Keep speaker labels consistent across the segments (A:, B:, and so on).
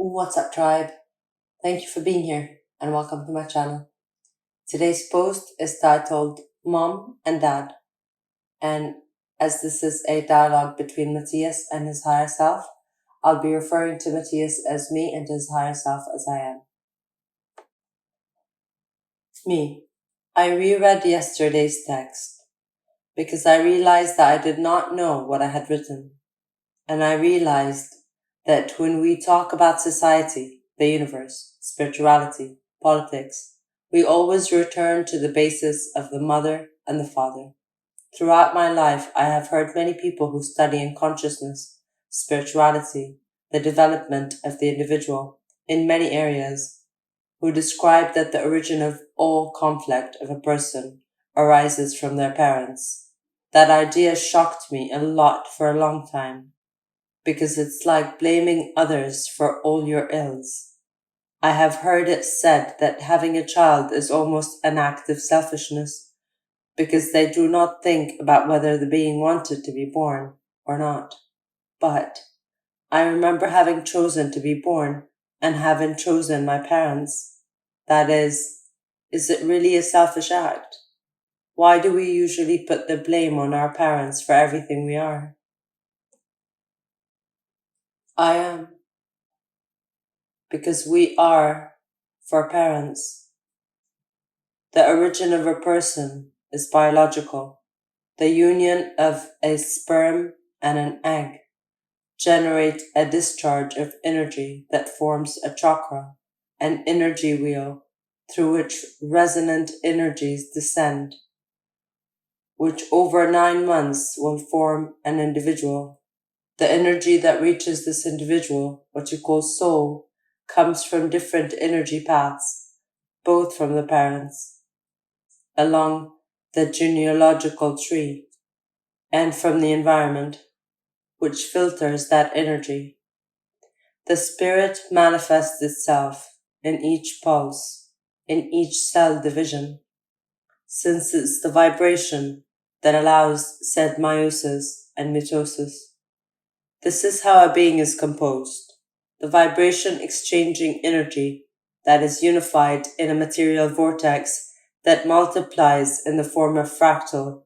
A: What's up, tribe? Thank you for being here and welcome to my channel. Today's post is titled Mom and Dad, and as this is a dialogue between Matias and his higher self, I'll be referring to Matias as me and his higher self as I am. Me. I reread yesterday's text because I realized that I did not know what I had written, and I realized that when we talk about society, the universe, spirituality, politics, we always return to the basis of the mother and the father. Throughout my life, I have heard many people who study in consciousness, spirituality, the development of the individual in many areas, who describe that the origin of all conflict of a person arises from their parents. That idea shocked me a lot for a long time, because it's like blaming others for all your ills. I have heard it said that having a child is almost an act of selfishness, because they do not think about whether the being wanted to be born or not. But I remember having chosen to be born and having chosen my parents. That is it really a selfish act? Why do we usually put the blame on our parents for everything we are? I am. Because we are for parents. The origin of a person is biological. The union of a sperm and an egg generate a discharge of energy that forms a chakra, an energy wheel through which resonant energies descend, which over 9 months will form an individual. The energy that reaches this individual, what you call soul, comes from different energy paths, both from the parents, along the genealogical tree, and from the environment, which filters that energy. The spirit manifests itself in each pulse, in each cell division, since it's the vibration that allows said meiosis and mitosis. This is how a being is composed, the vibration exchanging energy that is unified in a material vortex that multiplies in the form of fractal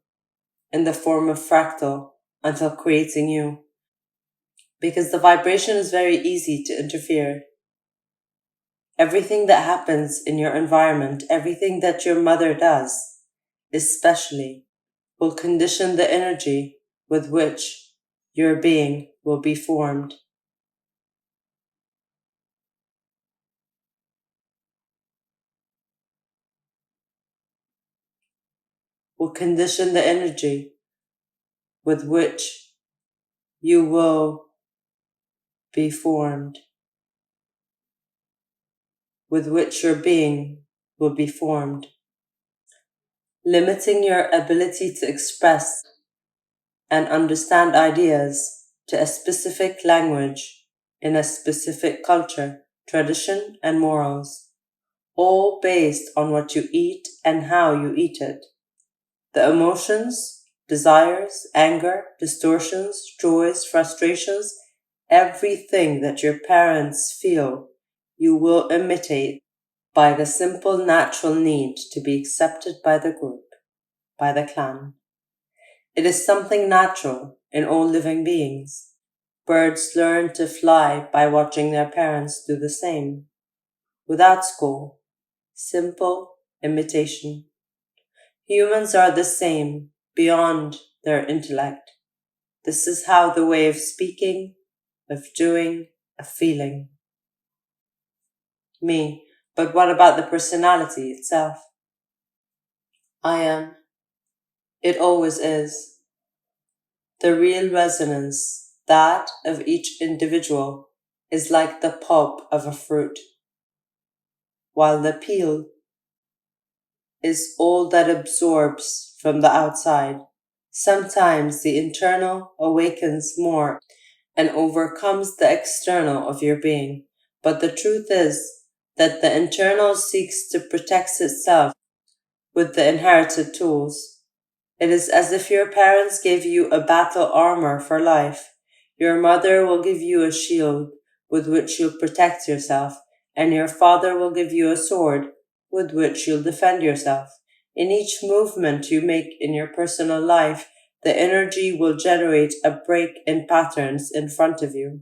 A: until creating you. Because the vibration is very easy to interfere. Everything that happens in your environment, everything that your mother does, especially, will condition the energy with which your being will be formed. Will condition the energy with which you will be formed, with which your being will be formed. Limiting your ability to express and understand ideas to a specific language in a specific culture, tradition, and morals, all based on what you eat and how you eat it. The emotions, desires, anger, distortions, joys, frustrations, everything that your parents feel, you will imitate by the simple natural need to be accepted by the group, by the clan. It is something natural in all living beings. Birds learn to fly by watching their parents do the same. Without school, simple imitation. Humans are the same, beyond their intellect. This is how the way of speaking, of doing, of feeling. Me, but what about the personality itself? I am. It always is. The real resonance, that of each individual, is like the pulp of a fruit, while the peel is all that absorbs from the outside. Sometimes the internal awakens more and overcomes the external of your being, but the truth is that the internal seeks to protect itself with the inherited tools. It is as if your parents gave you a battle armor for life. Your mother will give you a shield, with which you'll protect yourself, and your father will give you a sword with which you'll defend yourself. In each movement you make in your personal life, the energy will generate a break in patterns in front of you.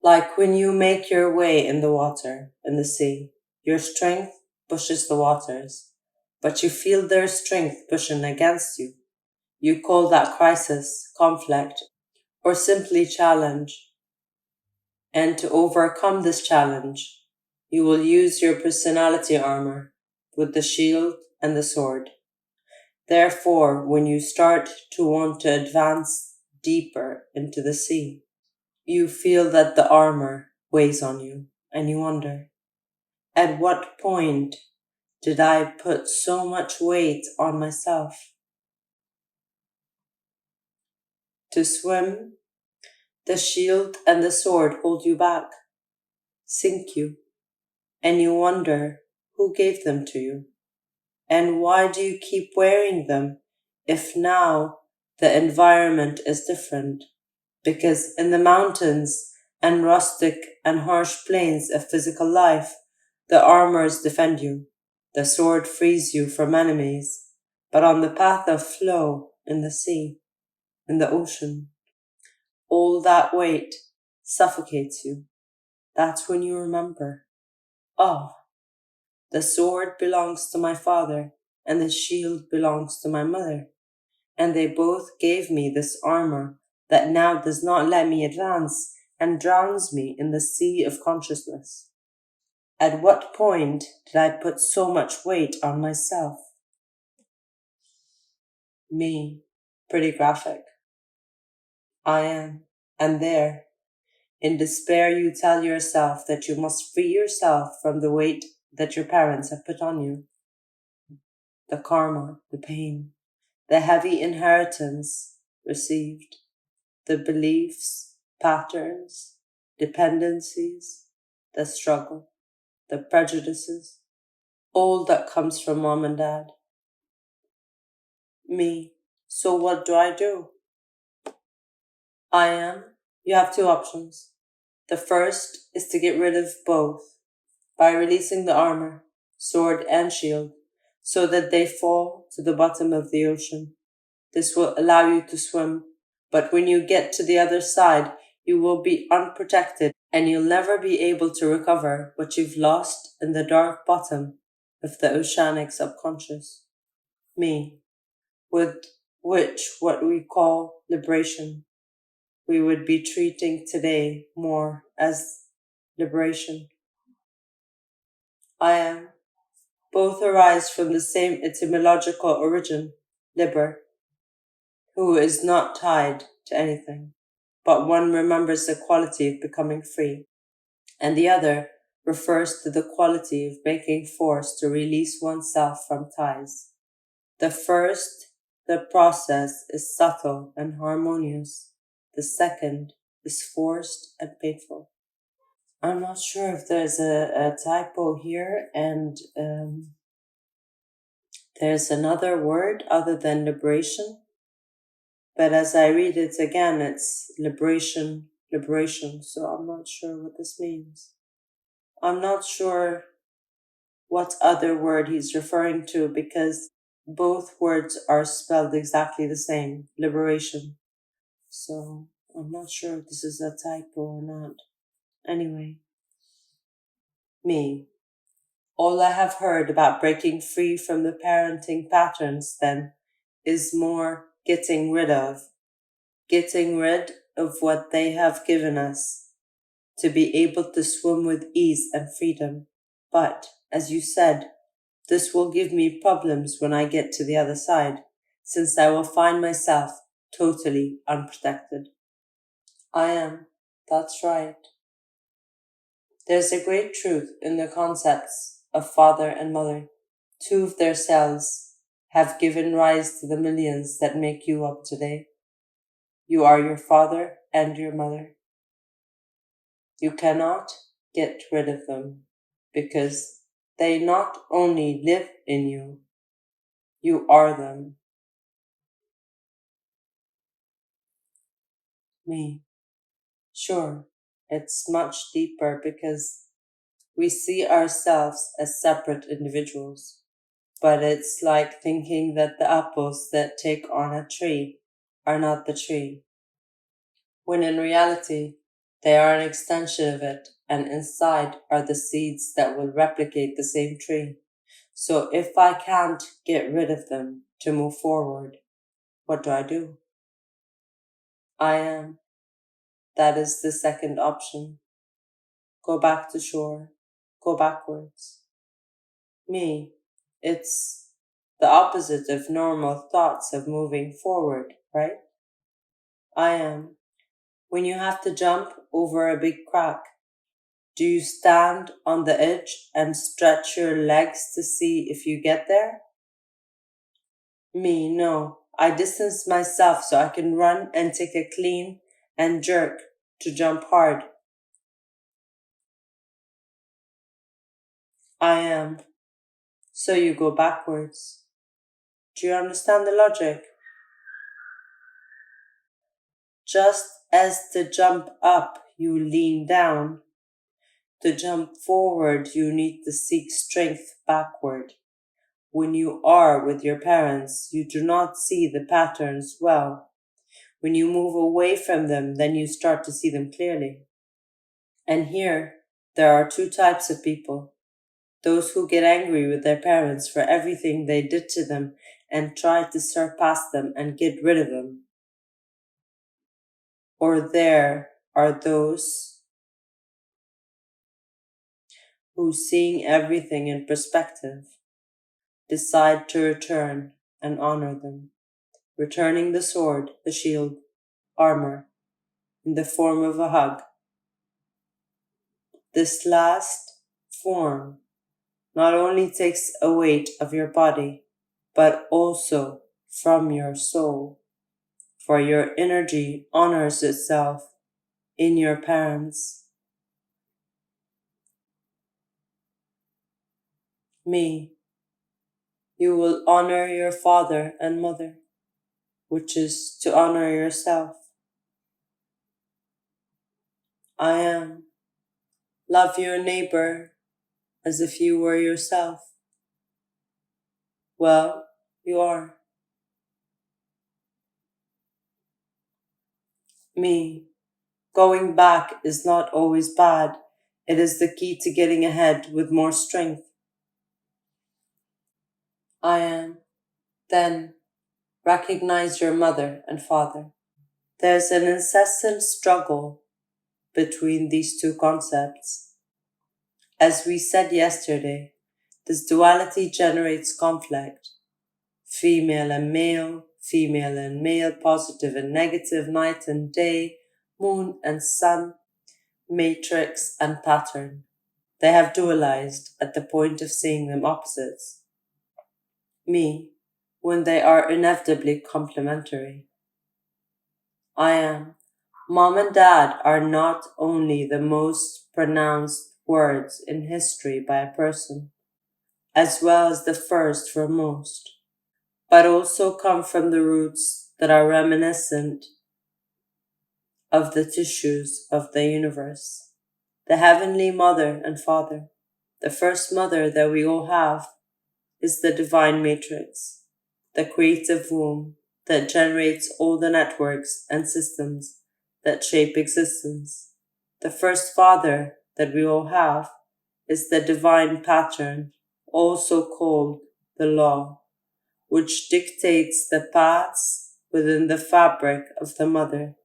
A: Like when you make your way in the water, in the sea, your strength pushes the waters, but you feel their strength pushing against you. You call that crisis, conflict, or simply challenge. And to overcome this challenge, you will use your personality armor with the shield and the sword. Therefore, when you start to want to advance deeper into the sea, you feel that the armor weighs on you, and you wonder, at what point did I put so much weight on myself? To swim, the shield and the sword hold you back, sink you, and you wonder who gave them to you, and why do you keep wearing them if now the environment is different? Because in the mountains and rustic and harsh plains of physical life, the armors defend you, the sword frees you from enemies, but on the path of flow in the sea, in the ocean, all that weight suffocates you. That's when you remember, oh, the sword belongs to my father, and the shield belongs to my mother, and they both gave me this armor that now does not let me advance and drowns me in the sea of consciousness. At what point did I put so much weight on myself? Me. Pretty graphic. I am. And there, in despair, you tell yourself that you must free yourself from the weight that your parents have put on you. The karma, the pain, the heavy inheritance received, the beliefs, patterns, dependencies, the struggle, the prejudices, all that comes from mom and dad. Me. So what do I do? I am. You have two options. The first is to get rid of both by releasing the armor, sword and shield, so that they fall to the bottom of the ocean. This will allow you to swim, but when you get to the other side, you will be unprotected and you'll never be able to recover what you've lost in the dark bottom of the oceanic subconscious. Me, with which what we call liberation, we would be treating today more as liberation. I am. Both arise from the same etymological origin, liber, who is not tied to anything, but one remembers the quality of becoming free, and the other refers to the quality of making force to release oneself from ties. The first, the process is subtle and harmonious. The second is forced and painful. I'm not sure if there's a typo here, and there's another word other than liberation. But as I read it again, it's liberation, liberation. So I'm not sure what this means. I'm not sure what other word he's referring to because both words are spelled exactly the same, liberation. So I'm not sure if this is a typo or not. Anyway, me. All I have heard about breaking free from the parenting patterns then is more getting rid of what they have given us to be able to swim with ease and freedom. But, as you said, this will give me problems when I get to the other side, since I will find myself totally unprotected. I am. That's right. There's a great truth in the concepts of father and mother. Two of their cells have given rise to the millions that make you up today. You are your father and your mother. You cannot get rid of them because they not only live in you, you are them. Me. Sure. It's much deeper because we see ourselves as separate individuals. But it's like thinking that the apples that take on a tree are not the tree, when in reality, they are an extension of it, and inside are the seeds that will replicate the same tree. So if I can't get rid of them to move forward, what do I do? I am. That is the second option. Go back to shore. Go backwards. Me. It's the opposite of normal thoughts of moving forward, right? I am. When you have to jump over a big crack, do you stand on the edge and stretch your legs to see if you get there? Me, no. I distance myself so I can run and take a clean and jerk to jump hard. I am. So you go backwards. Do you understand the logic? Just as to jump up, you lean down. To jump forward, you need to seek strength backward. When you are with your parents, you do not see the patterns well. When you move away from them, then you start to see them clearly. And here, there are two types of people. Those who get angry with their parents for everything they did to them and try to surpass them and get rid of them. Or there are those who, seeing everything in perspective, decide to return and honor them, returning the sword, the shield, armor, in the form of a hug. This last form not only takes a weight of your body, but also from your soul, for your energy honors itself in your parents. Me, you will honor your father and mother, which is to honor yourself. I am. Love your neighbor as if you were yourself. Well, you are. Me, going back is not always bad. It is the key to getting ahead with more strength. I am. Then recognize your mother and father. There's an incessant struggle between these two concepts. As we said yesterday, this duality generates conflict. Female and male, positive and negative, night and day, moon and sun, matrix and pattern. They have dualized at the point of seeing them opposites. Me, when they are inevitably complementary. I am. Mom and dad are not only the most pronounced words in history by a person, as well as the first for most, but also come from the roots that are reminiscent of the tissues of the universe. The heavenly mother and father, the first mother that we all have, is the divine matrix, the creative womb that generates all the networks and systems that shape existence. The first father that we all have is the divine pattern, also called the law, which dictates the paths within the fabric of the mother.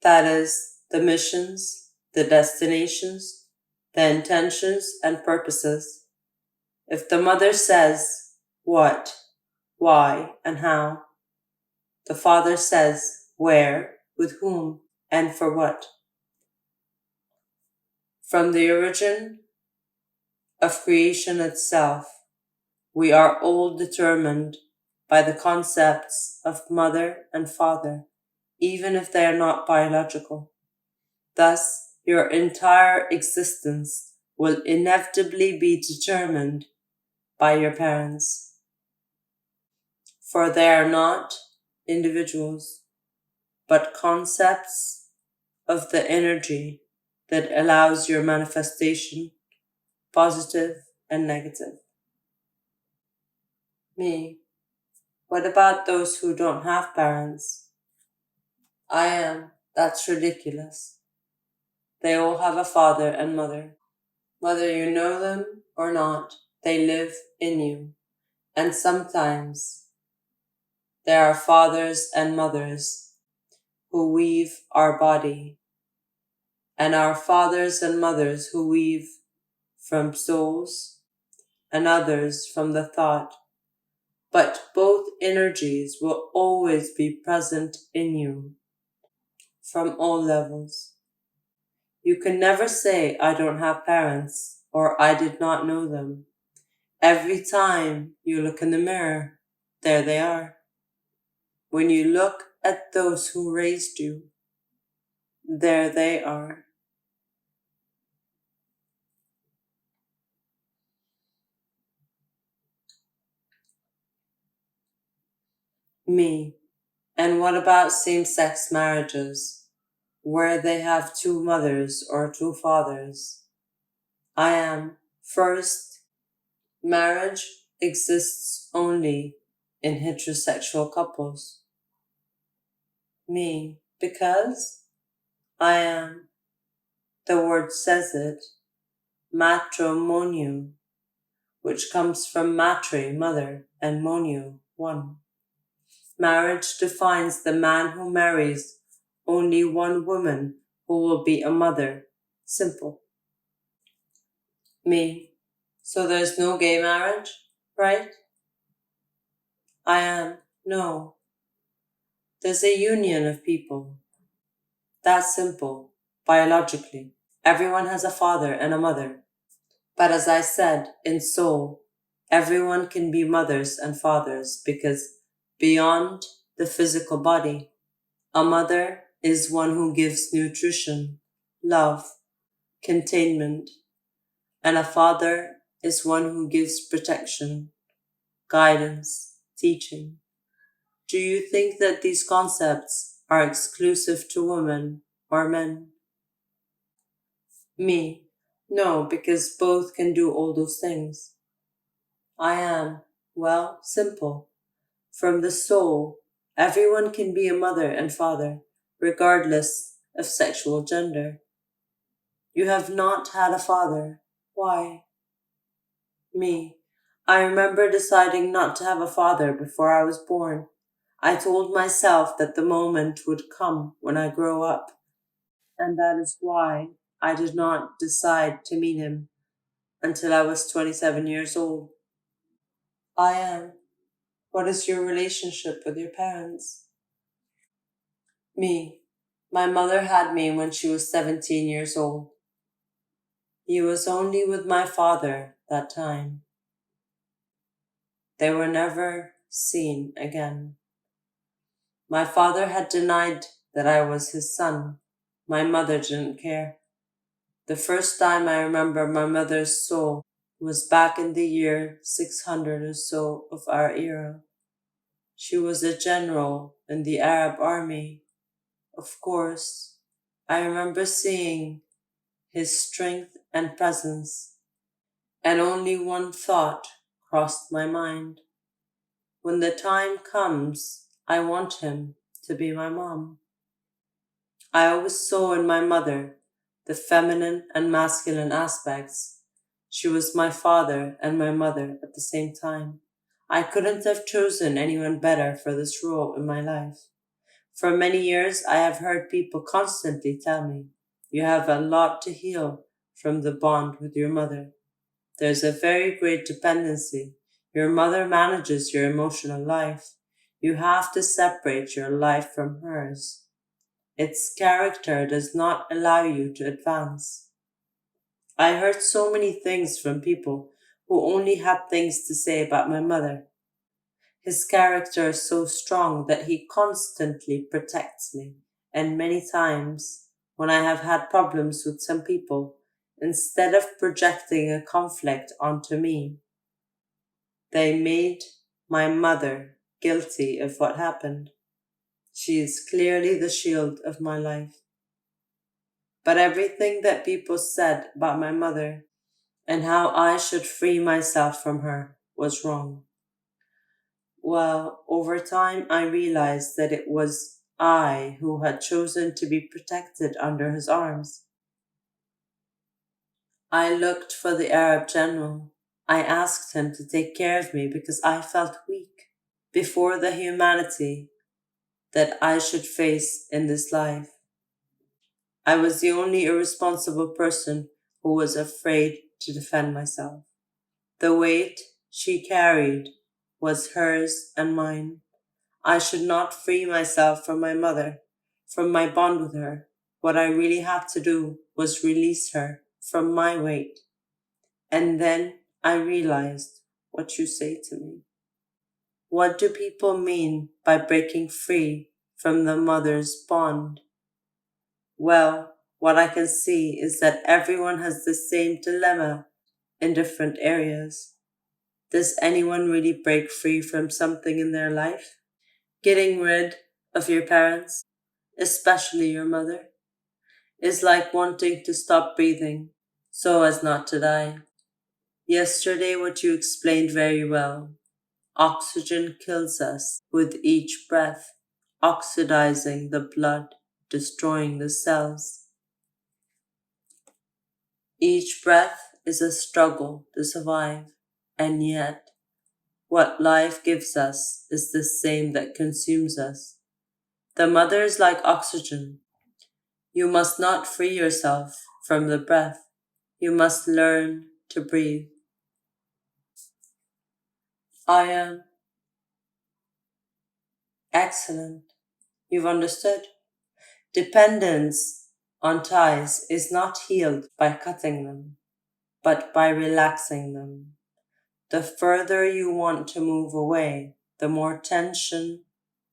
A: That is, the missions, the destinations, the intentions and purposes. If the mother says what, why, and how, the father says where, with whom, and for what. From the origin of creation itself, we are all determined by the concepts of mother and father, even if they are not biological. Thus, your entire existence will inevitably be determined by your parents, for they are not individuals, but concepts of the energy that allows your manifestation, positive and negative. Me. What about those who don't have parents? I am. That's ridiculous. They all have a father and mother. Whether you know them or not, they live in you. And sometimes there are fathers and mothers who weave our body, and our fathers and mothers who weave from souls, and others from the thought. But both energies will always be present in you from all levels. You can never say, I don't have parents, or I did not know them. Every time you look in the mirror, there they are. When you look at those who raised you, there they are. Me. And what about same-sex marriages, where they have two mothers or two fathers? I am. First, marriage exists only in heterosexual couples. Me. Because I am. The word says it. Matrimonio, which comes from matre, mother, and monio, one. Marriage defines the man who marries only one woman who will be a mother. Simple. Me. So there's no gay marriage, right? I am. No. There's a union of people. That's simple. Biologically. Everyone has a father and a mother. But as I said, in soul, everyone can be mothers and fathers because beyond the physical body, a mother is one who gives nutrition, love, containment, and a father is one who gives protection, guidance, teaching. Do you think that these concepts are exclusive to women or men? Me. No, because both can do all those things. I am, well, simple. From the soul, everyone can be a mother and father, regardless of sexual gender. You have not had a father. Why? Me. I remember deciding not to have a father before I was born. I told myself that the moment would come when I grow up, and that is why I did not decide to meet him until I was 27 years old. I am. What is your relationship with your parents? Me. My mother had me when she was 17 years old. He was only with my father that time. They were never seen again. My father had denied that I was his son. My mother didn't care. The first time I remember my mother's soul was back in the year 600 or so of our era. She was a general in the Arab army. Of course, I remember seeing his strength and presence, and only one thought crossed my mind. When the time comes, I want him to be my mom. I always saw in my mother the feminine and masculine aspects. She was my father and my mother at the same time. I couldn't have chosen anyone better for this role in my life. For many years, I have heard people constantly tell me, you have a lot to heal from the bond with your mother. There's a very great dependency. Your mother manages your emotional life. You have to separate your life from hers. Its character does not allow you to advance. I heard so many things from people who only had things to say about my mother. His character is so strong that he constantly protects me, and many times, when I have had problems with some people, instead of projecting a conflict onto me, they made my mother guilty of what happened. She is clearly the shield of my life. But everything that people said about my mother and how I should free myself from her was wrong. Well, over time, I realized that it was I who had chosen to be protected under his arms. I looked for the Arab general. I asked him to take care of me because I felt weak before the humanity that I should face in this life. I was the only irresponsible person who was afraid to defend myself. The weight she carried was hers and mine. I should not free myself from my mother, from my bond with her. What I really had to do was release her from my weight. And then I realized what you say to me. What do people mean by breaking free from the mother's bond? Well, what I can see is that everyone has the same dilemma in different areas. Does anyone really break free from something in their life? Getting rid of your parents, especially your mother, is like wanting to stop breathing so as not to die. Yesterday, what you explained very well. Oxygen kills us with each breath, oxidizing the blood, destroying the cells. Each breath is a struggle to survive, and yet, what life gives us is the same that consumes us. The mother is like oxygen. You must not free yourself from the breath. You must learn to breathe. I am excellent. You've understood. Dependence on ties is not healed by cutting them, but by relaxing them. The further you want to move away, the more tension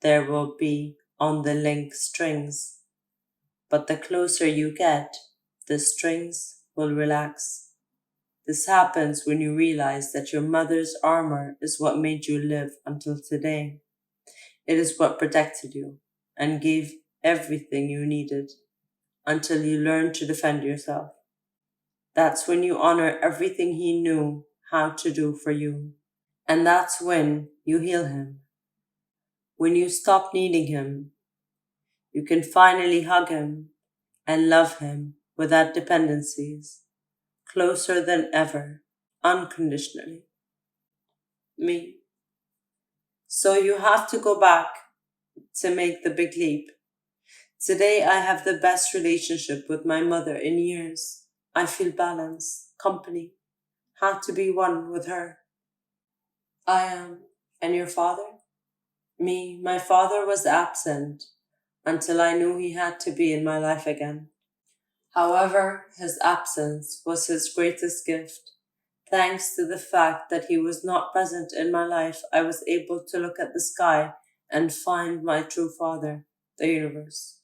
A: there will be on the link strings. But the closer you get, the strings will relax. This happens when you realize that your mother's armor is what made you live until today. It is what protected you and gave everything you needed until you learned to defend yourself. That's when you honor everything he knew how to do for you. And that's when you heal him. When you stop needing him, you can finally hug him and love him without dependencies, closer than ever, unconditionally. Me. So you have to go back to make the big leap. Today I have the best relationship with my mother in years. I feel balance, company, how to be one with her. I am. And your father? Me, my father was absent until I knew he had to be in my life again. However, his absence was his greatest gift. Thanks to the fact that he was not present in my life, I was able to look at the sky and find my true father, the universe.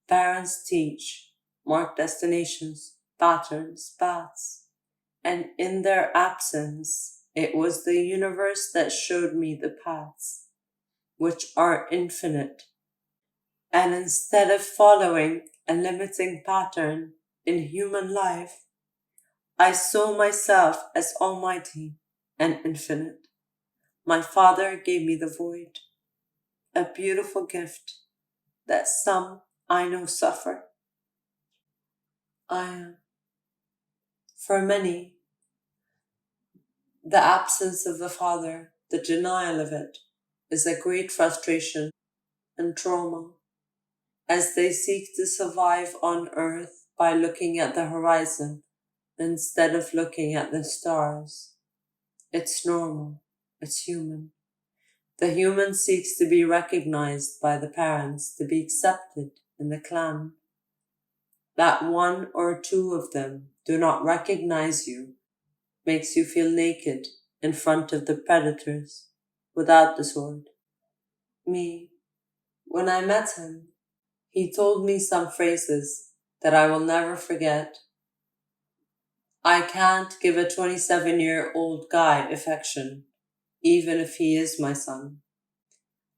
A: Parents teach, mark destinations, patterns, paths, and in their absence, it was the universe that showed me the paths, which are infinite. And instead of following a limiting pattern in human life, I saw myself as almighty and infinite. My father gave me the void, a beautiful gift that some I know suffer. I am. For many, the absence of the father, the denial of it, is a great frustration and trauma as they seek to survive on earth by looking at the horizon instead of looking at the stars. It's normal. It's human. The human seeks to be recognized by the parents, to be accepted in the clan. That one or two of them do not recognize you makes you feel naked in front of the predators without the sword. Me, when I met him, he told me some phrases that I will never forget. I can't give a 27-year-old guy affection, even if he is my son.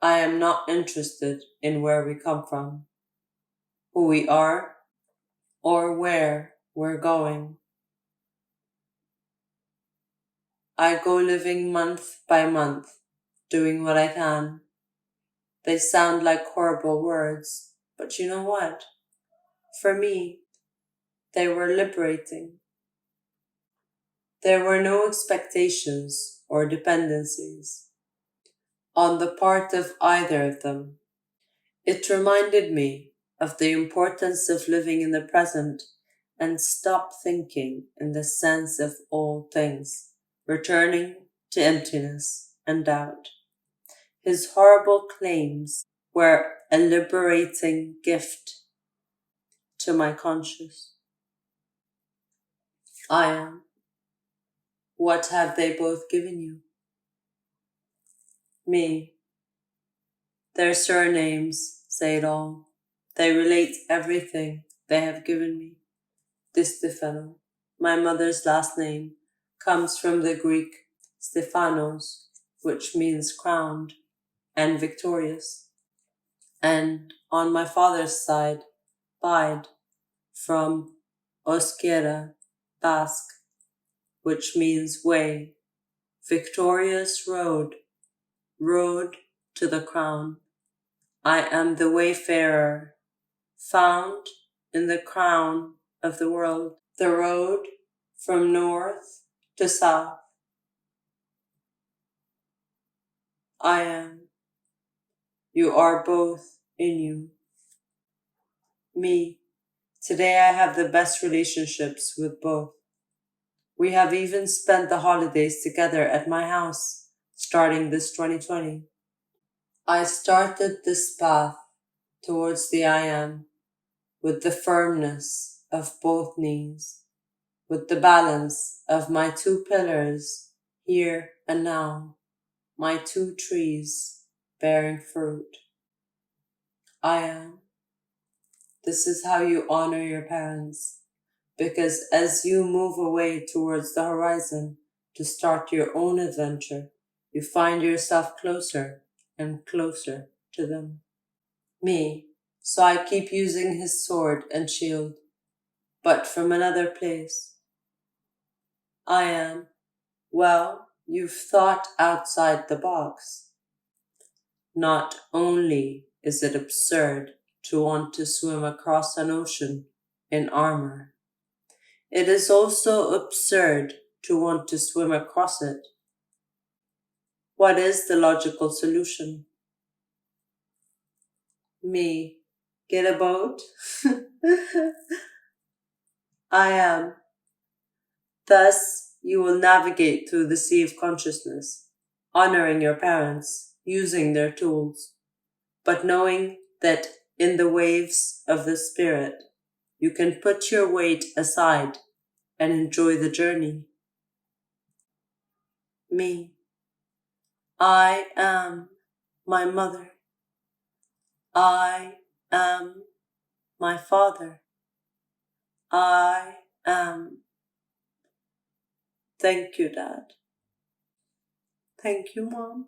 A: I am not interested in where we come from. Who we are or where we're going. I go living month by month, doing what I can. They sound like horrible words, but you know what? For me, they were liberating. There were no expectations or dependencies on the part of either of them. It reminded me of the importance of living in the present and stop thinking in the sense of all things, returning to emptiness and doubt. His horrible claims were a liberating gift to my conscience. I am. What have they both given you? Me. Their surnames say it all. They relate everything they have given me. De Stefano, my mother's last name, comes from the Greek Stephanos, which means crowned and victorious. And on my father's side, Bide, from Euskera, Basque, which means way, victorious road, road to the crown. I am the wayfarer, found in the crown of the world, the road from north to south. I am. You are both in you. Me. Today I have the best relationships with both. We have even spent the holidays together at my house, starting this 2020. I started this path towards the I am with the firmness of both knees, with the balance of my two pillars, here and now, my two trees bearing fruit. I am. This is how you honor your parents, because as you move away towards the horizon to start your own adventure, you find yourself closer and closer to them. Me, so I keep using his sword and shield, but from another place. I am. Well, you've thought outside the box. Not only is it absurd to want to swim across an ocean in armor, it is also absurd to want to swim across it. What is the logical solution? Me. Get a boat? I am. Thus, you will navigate through the sea of consciousness, honoring your parents, using their tools, but knowing that in the waves of the spirit, you can put your weight aside and enjoy the journey. Me. I am my mother. I am my father. I am. Thank you, Dad. Thank you, Mom.